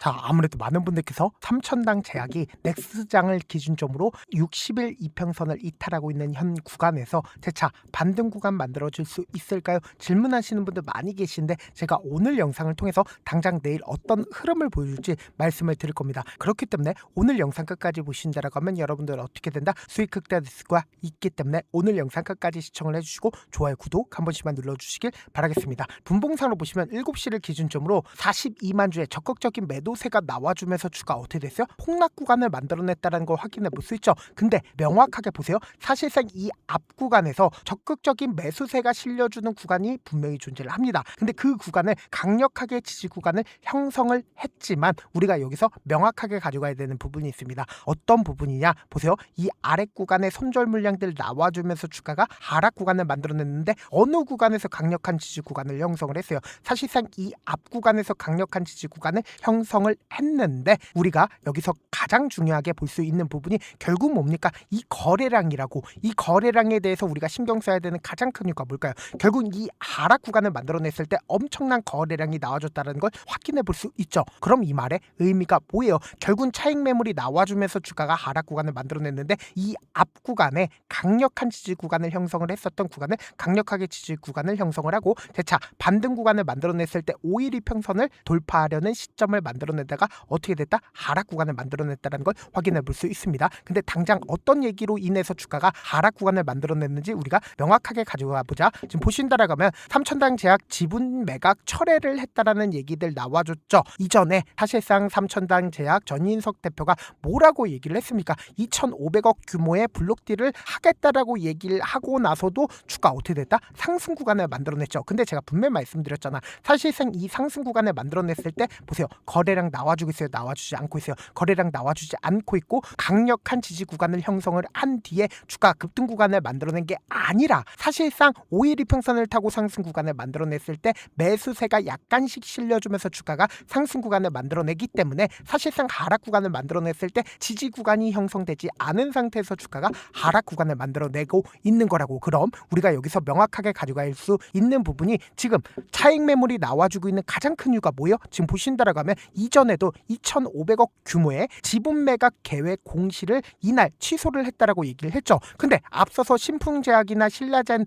자, 아무래도 많은 분들께서 삼천당 제약이 넥스장을 기준점으로 60일 이평선을 이탈하고 있는 현 구간에서 재차 반등 구간 만들어줄 수 있을까요? 질문하시는 분들 많이 계신데 제가 오늘 영상을 통해서 당장 내일 어떤 흐름을 보여줄지 말씀을 드릴 겁니다. 그렇기 때문에 오늘 영상 끝까지 보신다라고 하면 여러분들 어떻게 된다? 수익 극대 리스크가 있기 때문에 오늘 영상 끝까지 시청을 해주시고 좋아요, 구독 한 번씩만 눌러주시길 바라겠습니다. 분봉상으로 보시면 7시를 기준점으로 42만 주의 적극적인 매도세가 나와주면서 주가 어떻게 됐어요? 폭락 구간을 만들어냈다는 걸 확인해 볼 수 있죠. 근데 명확하게 보세요. 사실상 이 앞 구간에서 적극적인 매수세가 실려주는 구간이 분명히 존재를 합니다. 근데 그 구간을 강력하게 지지 구간을 형성을 했지만 우리가 여기서 명확하게 가져가야 되는 부분이 있습니다. 어떤 부분이냐? 보세요. 이 아래 구간에 손절 물량들 나와주면서 주가가 하락 구간을 만들어냈는데 어느 구간에서 강력한 지지 구간을 형성을 했어요. 사실상 이 앞 구간에서 강력한 지지 구간을 형성을 했는데 우리가 여기서 가장 중요하게 볼 수 있는 부분이 결국 뭡니까? 이 거래량이라고. 이 거래량에 대해서 우리가 신경 써야 되는 가장 큰 이유가 뭘까요? 결국 이 하락 구간을 만들어냈을 때 엄청난 거래량이 나와줬다는 걸 확인해 볼 수 있죠. 그럼 이 말의 의미가 뭐예요? 결국은 차익 매물이 나와주면서 주가가 하락 구간을 만들어냈는데 이 앞 구간에 강력한 지지 구간을 형성을 했었던 구간을 강력하게 지지 구간을 형성을 하고 재차 반등 구간을 만들어냈을 때 5일 이평선을 돌파하려는 시점을 만들어내다가 어떻게 됐다? 하락 구간을 만들어냈다는 걸 확인해 볼 수 있습니다. 근데 당장 어떤 얘기로 인해서 주가가 하락 구간을 만들어냈는지 우리가 명확하게 가져가 보자. 지금 보신다라고 하면 삼천당 제약 지분 매각 철회를 했다라는 얘기들 나와줬죠. 이전에 사실상 삼천당 제약 전인석 대표가 뭐라고 얘기를 했습니까? 2,500억 규모의 블록딜을 하겠다라고 얘기를 하고 나서도 주가 어떻게 됐다? 상승 구간을 만들어냈죠. 근데 제가 분명히 말씀드렸잖아. 사실상 이 상승 구간을 만들어냈을 때 보세요. 거래량 나와주고 있어요? 나와주지 않고 있어요? 거래량 나와주지 않고 있고 강력한 지지 구간을 형성을 한 뒤에 주가 급등 구간을 만들어낸 게 아니라 사실상 5일 이평선을 타고 상승 구간을 만들어냈을 때 매수세가 약간씩 실려주면서 주가가 상승 구간을 만들어내기 때문에 사실상 하락 구간을 만들어냈을 때 지지 구간이 형성되지 않은 상태에서 주가가 하락 구간을 만들어내고 있는 거라고. 그럼 우리가 여기서 명확하게 가져갈 수 있는 부분이 지금 차익 매물이 나와주고 있는 가장 큰 이유가 뭐예요? 지금 보신다라고 하면 이전에도 2,500억 규모의 지분 매각 계획 공시를 이날 취소를 했다라고 얘기를 했죠. 근데 앞서서 신풍제약이나 신라젠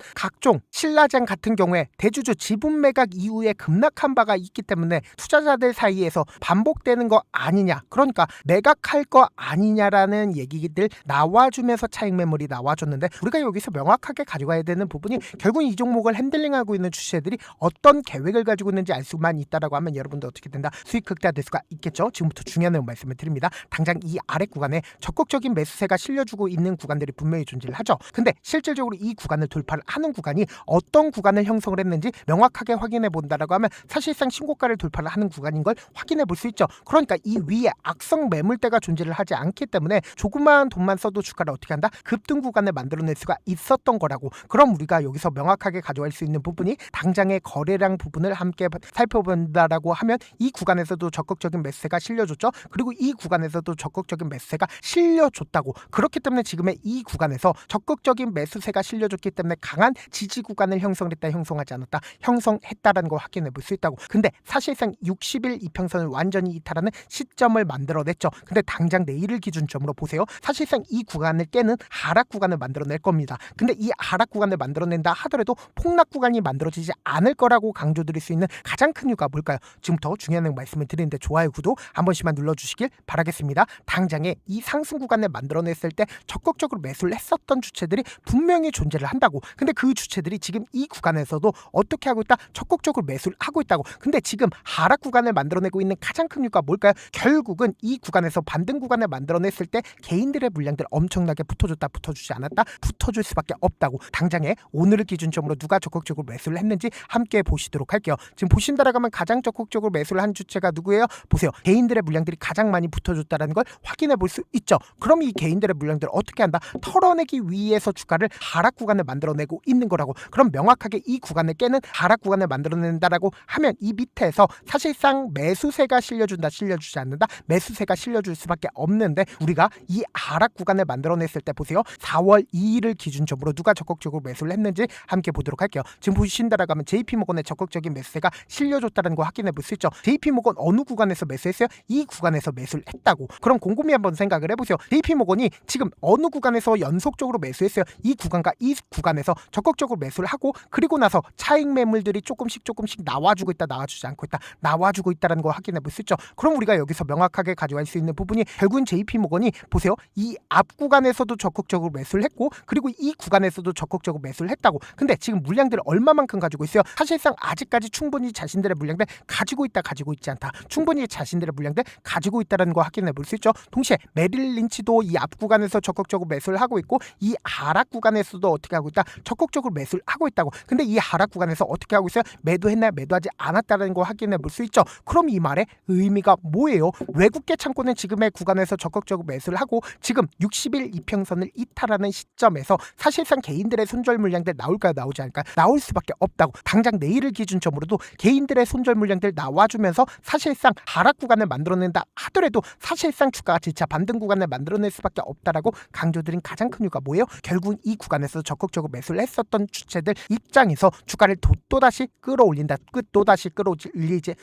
같은 경우에 대주주 지분 매각 이후에 급락한 바가 있기 때문에 투자자들 사이에서 반복되는 거 아니냐, 그러니까 매각할 거 아니냐라는 얘기들 나와주면서 차익 매물이 나와줬는데 우리가 여기서 명확하게 가져가야 되는 부분이 결국 이 종목을 핸들링하고 있는 주체들이 어떤 계획을 가지고 있는지 알 수만 있다라고 하면 여러분들 어떻게 된다? 수익 극대화될 수가 있겠죠. 지금부터 중요한 내용 말씀을 드립니다. 당장 이 아래 구간에 적극적인 매수세가 실려주고 있는 구간들이 분명히 존재를 하죠. 근데 실질적으로 이 구간을 돌파를 하는 구간이 어떤 구간을 형성을 했는지 명확하게 확인해 본다라고 하면 사실상 신고가를 돌파를 하는 구간인 걸 확인해 볼 수 있죠. 그러니까 이 위에 악성 매물대가 존재를 하지 않기 때문에 조그마한 돈만 써도 주가를 어떻게 한다? 급등 구간을 만들어낼 수가 있었던 거라고. 그럼 우리가 여기서 명확하게 가져갈 수 있는 부분이 당장의 거래량 부분을 함께 살펴본다라고 하면 이 구간에서도 적극적인 매수세가 실려줬죠. 그리고 이 구간에서도 적극적인 매수세가 실려줬다고. 그렇기 때문에 지금의 이 구간에서 적극적인 매수세가 실려줬기 때문에 강한 지지 구간을 형성했다, 형성하지 않았다, 형성했다라는 걸 확인해 볼 수 있다고. 근데 사실상 60일 이평선을 완전히 이탈하는 시점을 만들어냈죠. 근데 당장 내일을 기준점으로 보세요. 사실상 이 구간을 깨는 하락 구간을 만들어낼 겁니다. 근데 이 하락 구간을 만들어낸다 하더라도 폭락 구간이 만들어지지 않을 거라고 강조드릴 수 있는 가장 큰 이유가 뭘까요? 지금부터 중요한 내용 말씀을 드리는데 좋아요, 구독 한 번씩만 눌러주시길 바라겠습니다. 당장에 이 상승 구간을 만들어냈을 때 적극적으로 매수를 했었던 주체들이 분명히 존재를 한다고. 근데 그 주체들이 지금 이 구간에서도 어떻게 하고 있다? 적극적으로 매수를 하고 있다고. 근데 지금 하락 구간을 만들어내고 있는 가장 큰 이유가 뭘까요? 결국은 이 구간에서 반등 구간을 만들어냈을 때 개인들의 물량들 엄청나게 붙어줬다, 붙어주지 않았다, 붙어줄 수밖에 없다고. 당장에 오늘을 기준점으로 누가 적극적으로 매수를 했는지 함께 보시도록 할게요. 지금 보신다라고 하면 가장 적극적으로 매수를 한 주체가 누구예요? 보세요. 개인들의 물량들이 가장 많이 붙어줬다는 걸 확인해 볼 수 있죠. 그럼 이 개인들의 물량들을 어떻게 한다? 털어내기 위해서 주가를 하락 구간을 만들어내고 있는 거라고. 그럼 명확하게 이 구간을 깨는 하락 구간을 만들어낸다라고 하면 이 밑에서 사실상 매수세가 실려준다, 실려주지 않는다, 매수세가 실려줄 수밖에 없는데 우리가 이 하락 구간을 만들어냈을 때 보세요. 4월 2일을 기준점으로 누가 적극적으로 매수를 했는지 함께 보도록 할게요. 지금 보신다라고 하면 JP모건의 적극적인 매수세가 실려줬다는 거 확인해 볼 수 있죠. JP모건 어느 구간에 구간에서 매수했어요? 이 구간에서 매수를 했다고. 그럼 곰곰이 한번 생각을 해보세요. JP모건이 지금 어느 구간에서 연속적으로 매수했어요? 이 구간과 이 구간에서 적극적으로 매수를 하고 그리고 나서 차익 매물들이 조금씩 나와주고 있다, 나와주지 않고 있다, 나와주고 있다는 거 확인해 볼 수 있죠. 그럼 우리가 여기서 명확하게 가져갈 수 있는 부분이 결국은 JP모건이 보세요. 이 앞 구간에서도 적극적으로 매수를 했고 그리고 이 구간에서도 적극적으로 매수를 했다고. 근데 지금 물량들을 얼마만큼 가지고 있어요? 사실상 아직까지 충분히 자신들의 물량들 가지고 있다, 가지고 있지 않다. 충분히 자신들의 물량들 가지고 있다는 거 확인해 볼 수 있죠. 동시에 메릴 린치도 이 앞 구간에서 적극적으로 매수를 하고 있고 이 하락 구간에서도 어떻게 하고 있다? 적극적으로 매수를 하고 있다고. 근데 이 하락 구간에서 어떻게 하고 있어요? 매도했나요? 매도하지 않았다는 거 확인해 볼 수 있죠. 그럼 이 말의 의미가 뭐예요? 외국계 창고는 지금의 구간에서 적극적으로 매수를 하고 지금 60일 이평선을 이탈하는 시점에서 사실상 개인들의 손절 물량들 나올까요? 나오지 않을까요? 나올 수밖에 없다고. 당장 내일을 기준점으로도 개인들의 손절 물량들 나와주면서 사실상 하락 구간을 만들어낸다 하더라도 사실상 주가가 재차 반등 구간을 만들어낼 수밖에 없다라고 강조드린 가장 큰 이유가 뭐예요? 결국은 이 구간에서 적극적으로 매수를 했었던 주체들 입장에서 주가를 또다시 끌어올린다, 또다시 끌어올리지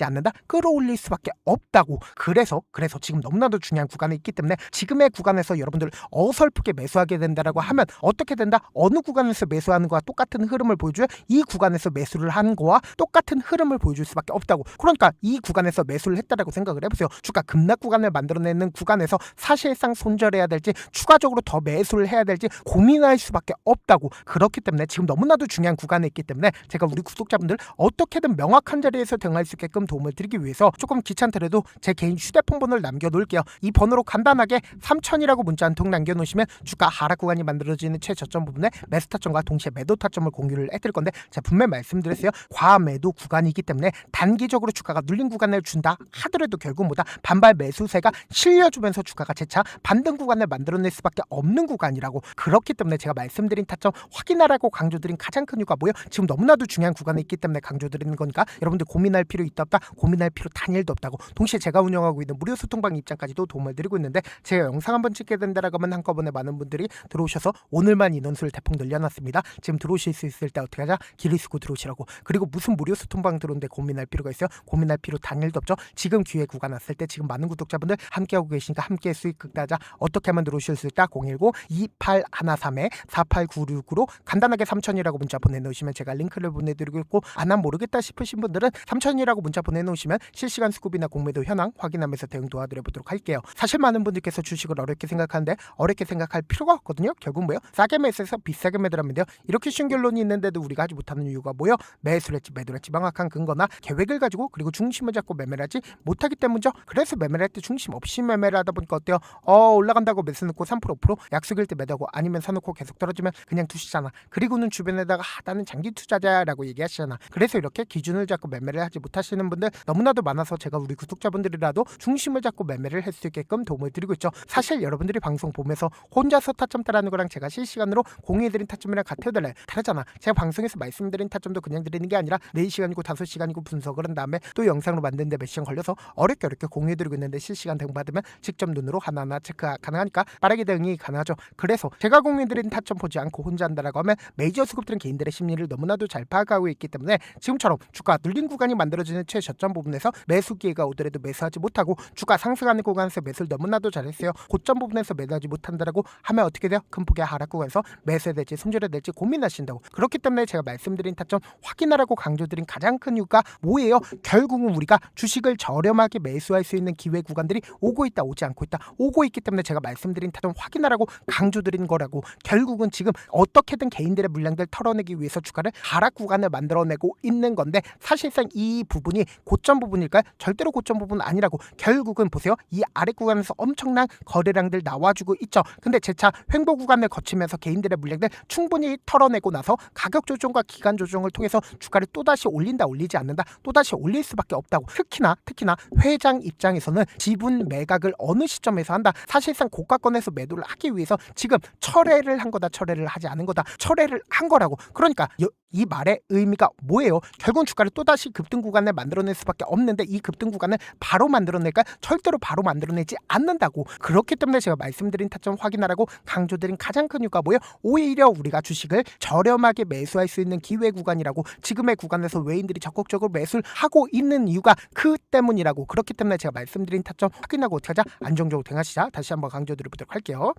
않는다, 끌어올릴 수밖에 없다고. 그래서 지금 너무나도 중요한 구간에 있기 때문에 지금의 구간에서 여러분들 어설프게 매수하게 된다라고 하면 어떻게 된다? 어느 구간에서 매수하는 거와 똑같은 흐름을 보여줘요? 이 구간에서 매수를 한 거와 똑같은 흐름을 보여줄 수밖에 없다고. 그러니까 이 구간에서 매수를 했다라고 생각을 해보세요. 주가 급락 구간을 만들어내는 구간에서 사실상 손절해야 될지 추가적으로 더 매수를 해야 될지 고민할 수밖에 없다고. 그렇기 때문에 지금 너무나도 중요한 구간에 있기 때문에 제가 우리 구독자분들 어떻게든 명확한 자리에서 대응할 수 있게끔 도움을 드리기 위해서 조금 귀찮더라도 제 개인 휴대폰 번호를 남겨놓을게요. 이 번호로 간단하게 3000이라고 문자 한 통 남겨놓으시면 주가 하락 구간이 만들어지는 최저점 부분에 매수 타점과 동시에 매도 타점을 공유를 해드릴 건데 제가 분명히 말씀드렸어요. 과매도 구간이기 때문에 단기적으로 주가가 눌린 구간을 준다 하더라도 결국 뭐다? 반발 매수세가 실려주면서 주가가 재차 반등 구간을 만들어낼 수밖에 없는 구간이라고. 그렇기 때문에 제가 말씀드린 타점 확인하라고 강조드린 가장 큰 이유가 뭐예요? 지금 너무나도 중요한 구간에 있기 때문에 강조드리는 거니까 여러분들 고민할 필요 있다 없다? 고민할 필요 단일도 없다고. 동시에 제가 운영하고 있는 무료 소통방 입장까지도 도움을 드리고 있는데 제가 영상 한번 찍게 된다라고 하면 한꺼번에 많은 분들이 들어오셔서 오늘만 인원수를 대폭 늘려놨습니다. 지금 들어오실 수 있을 때 어떻게 하자? 길을 쓰고 들어오시라고. 그리고 무슨 무료 소통방 들어오는데 고민할 필요가 있어요? 고민할 필요 단일도 없죠. 지금 기회 구간 왔을 때 지금 많은 구독자분들 함께하고 계시니까 함께 수익 극대화자 어떻게 하면 들어오실 수 있다? 010-2813-4896으로 간단하게 3000이라고 문자 보내놓으시면 제가 링크를 보내드리고 있고 아난 모르겠다 싶으신 분들은 3000이라고 문자 보내놓으시면 실시간 스쿱이나 공매도 현황 확인하면서 대응 도와드려보도록 할게요. 사실 많은 분들께서 주식을 어렵게 생각하는데 어렵게 생각할 필요가 없거든요. 결국 뭐예요? 싸게 매수해서 비싸게 매도하면 돼요. 이렇게 쉬운 결론이 있는데도 우리가 하지 못하는 이유가 뭐예요? 매수를 했지 매도를 했지 명확한 근거나 계획을 가지고 그리고 중심을 잡고 매매를 하지 못하기 때문이죠. 그래서 매매를 할 때 중심 없이 매매를 하다 보니까 어때요? 올라간다고 매수 넣고 3% 5% 약속일 때 매도하고 아니면 사놓고 계속 떨어지면 그냥 두시잖아. 그리고는 주변에다가 나는 장기 투자자라고 얘기하시잖아. 그래서 이렇게 기준을 잡고 매매를 하지 못하시는 분들 너무나도 많아서 제가 우리 구독자분들이라도 중심을 잡고 매매를 할 수 있게끔 도움을 드리고 있죠. 사실 여러분들이 방송 보면서 혼자서 타점 따라하는 거랑 제가 실시간으로 공유해드린 타점이랑 같아요 달라요? 다르잖아. 제가 방송에서 말씀드린 타점도 그냥 드리는 게 아니라 4시간이고 5시간이고 분석을 한 다음에 또 영상으로 만드는데 몇 시간 걸려서 어렵게 공유해드리고 있는데 실시간 대응 받으면 직접 눈으로 하나하나 체크가 가능하니까 빠르게 대응이 가능하죠. 그래서 제가 공유해드린 타점 보지 않고 혼자 한다라고 하면 메이저 수급들은 개인들의 심리를 너무나도 잘 파악하고 있기 때문에 지금처럼 주가 눌린 구간이 만들어지는 최저점 부분에서 매수 기회가 오더라도 매수하지 못하고 주가 상승하는 구간에서 매수를 너무나도 잘했어요. 고점 부분에서 매도하지 못한다라고 하면 어떻게 돼요? 큰 폭의 하락 구간에서 매수해야 될지 손절해야 될지 고민하신다고. 그렇기 때문에 제가 말씀드린 타점 확인하라고 강조드린 가장 큰 이유가 뭐예요? 결국은 우리가 주식을 저렴하게 매수할 수 있는 기회 구간들이 오고 있다 오지 않고 있다 오고 있기 때문에 제가 말씀드린 타점 확인하라고 강조드린 거라고. 결국은 지금 어떻게든 개인들의 물량들 털어내기 위해서 주가를 하락 구간을 만들어내고 있는 건데 사실상 이 부분이 고점 부분일까요? 절대로 고점 부분 아니라고. 결국은 보세요. 이 아래 구간에서 엄청난 거래량들 나와주고 있죠. 근데 재차 횡보 구간을 거치면서 개인들의 물량들 충분히 털어내고 나서 가격 조정과 기간 조정을 통해서 주가를 또다시 올린다 올리지 않는다 또다시 올릴 수밖에 없다고. 특히나 회장 입장에서는 지분 매각을 어느 시점에서 한다. 사실상 고가권에서 매도를 하기 위해서 지금 철회를 한 거다 철회를 하지 않은 거다 철회를 한 거라고. 그러니까 이 말의 의미가 뭐예요? 결국은 주가를 또다시 급등 구간을 만들어낼 수밖에 없는데 이 급등 구간을 바로 만들어낼까? 절대로 바로 만들어내지 않는다고. 그렇기 때문에 제가 말씀드린 타점 확인하라고 강조드린 가장 큰 이유가 뭐예요? 오히려 우리가 주식을 저렴하게 매수할 수 있는 기회 구간이라고. 지금의 구간에서 외인들이 적극적으로 매수를 하고 있는 하는 이유가 그 때문이라고. 그렇기 때문에 제가 말씀드린 타점 확인하고 어떻게 하자? 안정적으로 대응하시자. 다시 한번 강조드려 보도록 할게요.